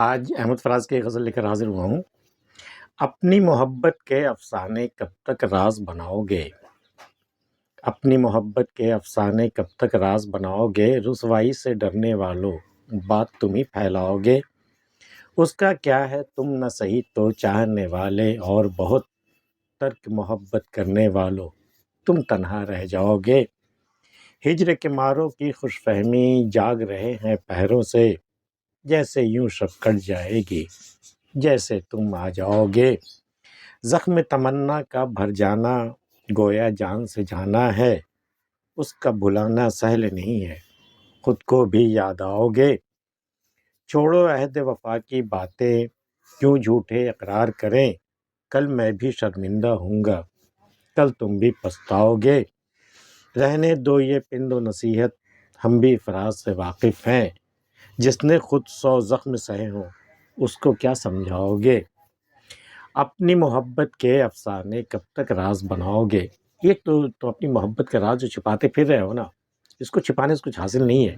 آج احمد فراز کی غزل لے کر حاضر ہوا ہوں۔ اپنی محبت کے افسانے کب تک راز بناؤ گے؟ اپنی محبت کے افسانے کب تک راز بناؤ گے؟ رسوائی سے ڈرنے والو بات تم ہی پھیلاؤ گے۔ اس کا کیا ہے تم نہ سہی تو چاہنے والے، اور بہت ترک محبت کرنے والو تم تنہا رہ جاؤ گے۔ ہجر کے ماروں کی خوش فہمی جاگ رہے ہیں پہروں سے، جیسے یوں شب کٹ جائے گی جیسے تم آ جاؤ گے۔ زخم تمنا کا بھر جانا گویا جان سے جانا ہے، اس کا بھلانا سہل نہیں ہے خود کو بھی یاد آؤ گے۔ چھوڑو عہد وفا کی باتیں کیوں جھوٹے اقرار کریں، کل میں بھی شرمندہ ہوں گا کل تم بھی پچھتاؤ گے۔ رہنے دو یہ پند و نصیحت ہم بھی فراز سے واقف ہیں، جس نے خود 100 زخم سہے ہوں اس کو کیا سمجھاؤ گے۔ اپنی محبت کے افسانے کب تک راز بناؤ گے؟ یہ تو اپنی محبت کا راز جو چھپاتے پھر رہے ہو نا، اس کو چھپانے سے کچھ حاصل نہیں ہے۔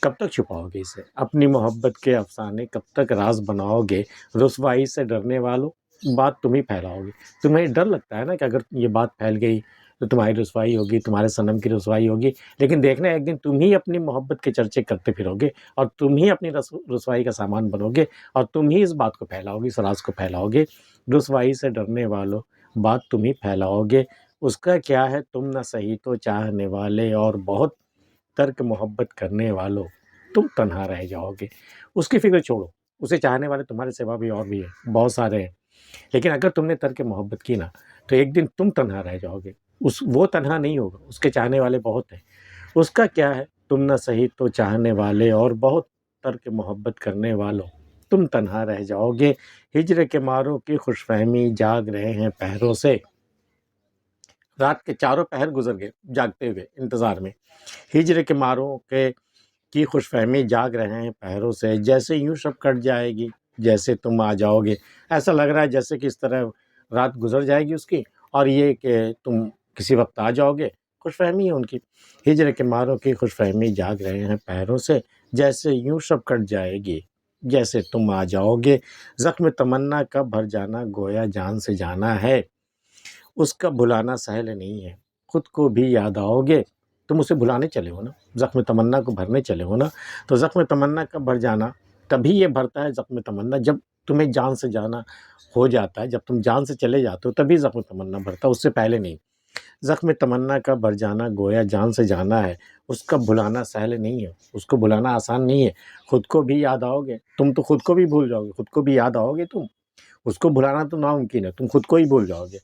کب تک چھپاؤ گے اسے؟ اپنی محبت کے افسانے کب تک راز بناؤ گے؟ رسوائی سے ڈرنے والوں بات تم ہی پھیلاؤ گے۔ تمہیں ڈر لگتا ہے نا کہ اگر یہ بات پھیل گئی تو تمہاری رسوائی ہوگی، تمہارے صنم کی رسوائی ہوگی، لیکن دیکھنا ایک دن تم ہی اپنی محبت کے چرچے کرتے پھرو گے، اور تم ہی اپنی رسوائی کا سامان بنو گے، اور تم ہی اس بات کو پھیلاؤ گے، اس راز کو پھیلاؤ گے۔ رسوائی سے ڈرنے والوں بات تم ہی پھیلاؤ گے۔ اس کا کیا ہے تم نہ سہی تو چاہنے والے، اور بہت ترک محبت کرنے والوں تم تنہا رہ جاؤ گے۔ اس کی فکر چھوڑو، اسے چاہنے والے تمہارے سوا بھی اور بھی ہیں، بہت سارے ہیں، لیکن اگر تم نے ترک محبت کی نا تو ایک دن تم تنہا رہ جاؤ گے، وہ تنہا نہیں ہوگا، اس کے چاہنے والے بہت ہیں۔ اس کا کیا ہے تم نہ سہی تو چاہنے والے، اور بہت ترک محبت کرنے والوں تم تنہا رہ جاؤ گے۔ ہجر کے ماروں کی خوش فہمی جاگ رہے ہیں پہروں سے، رات کے چاروں پہر گزر گئے جاگتے ہوئے انتظار میں۔ ہجر کے ماروں کی خوش فہمی جاگ رہے ہیں پہروں سے، جیسے یوں شب کٹ جائے گی جیسے تم آ جاؤ گے۔ ایسا لگ رہا ہے جیسے کہ اس طرح رات گزر جائے گی اس کی، اور یہ کہ تم کسی وقت آ جاؤ گے۔ خوش فہمی ہے ان کی۔ ہجر کے ماروں کی خوش فہمی جاگ رہے ہیں پہروں سے، جیسے یوں شب کٹ جائے گی جیسے تم آ جاؤ گے۔ زخم تمنا کا بھر جانا گویا جان سے جانا ہے، اس کا بھلانا سہل نہیں ہے خود کو بھی یاد آؤ گے۔ تم اسے بھلانے چلے ہو نا، زخم تمنا کو بھرنے چلے ہو نا، تو زخم تمنا کا بھر جانا تبھی یہ بھرتا ہے زخم تمنا جب تمہیں جان سے جانا ہو جاتا ہے، جب تم جان سے چلے جاتے ہو تبھی زخم تمنا بھرتا ہے، اس سے پہلے نہیں۔ زخم تمنا کا بھر جانا گویا جان سے جانا ہے، اس کا بھلانا سہل نہیں ہے، اس کو بھلانا آسان نہیں ہے خود کو بھی یاد آؤ گے۔ تم تو خود کو بھی بھول جاؤ گے، خود کو بھی یاد آؤ گے تم، اس کو بھلانا تو ناممکن ہے، تم خود کو ہی بھول جاؤ گے۔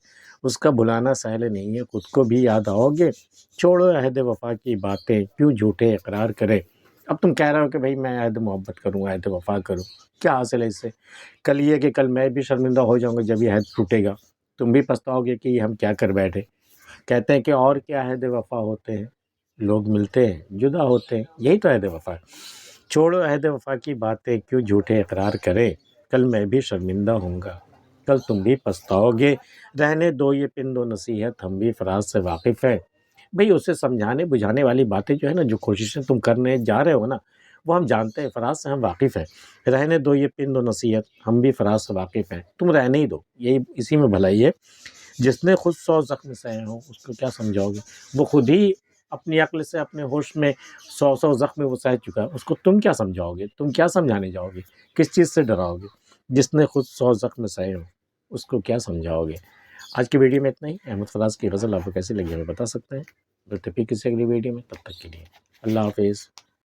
اس کا بھلانا سہل نہیں ہے خود کو بھی یاد آؤ گے۔ چھوڑو عہد وفا کی باتیں کیوں جھوٹے اقرار کرے۔ اب تم کہہ رہے ہو کہ بھائی میں عہد محبت کروں، عہد وفا کروں، کیا حاصل ہے اس سے؟ کل یہ کہ کل میں بھی شرمندہ ہو جاؤں گا جب یہ عہد ٹوٹے گا، تم بھی پچھتاؤ گے کہ یہ ہم کیا کر بیٹھے۔ کہتے ہیں کہ اور کیا عہد وفا ہوتے ہیں، لوگ ملتے ہیں جدا ہوتے ہیں، یہی تو عہد وفا ہے۔ چھوڑو عہد وفا کی باتیں کیوں جھوٹے اقرار کرے، کل میں بھی شرمندہ ہوں گا کل تم بھی پچھتاؤ گے۔ رہنے دو یہ پند و نصیحت ہم بھی فراز سے واقف ہیں۔ بھئی اسے سمجھانے بجھانے والی باتیں جو ہے نا، جو کوششیں تم کرنے جا رہے ہو نا، وہ ہم جانتے ہیں، فراز سے ہم واقف ہیں۔ رہنے دو یہ پند و نصیحت ہم بھی فراز سے واقف ہیں، تم رہنے ہی دو، یہی اسی میں بھلائی ہے۔ جس نے خود 100 زخم سہے ہوں اس کو کیا سمجھاؤ گے؟ وہ خود ہی اپنی عقل سے اپنے ہوش میں 100 زخم وہ سہ چکا ہے، اس کو تم کیا سمجھاؤ گے؟ تم کیا سمجھانے جاؤ گے؟ کس چیز سے ڈراؤ گے؟ جس نے خود 100 زخم سہے ہوں اس کو کیا سمجھاؤ گے؟ آج کی ویڈیو میں اتنا ہی۔ احمد فراز کی غزل آپ کو کیسی لگی ہمیں بتا سکتے ہیں۔ ملتے ہیں پھر کسی اگلی ویڈیو میں، تب تک کے لیے اللہ حافظ۔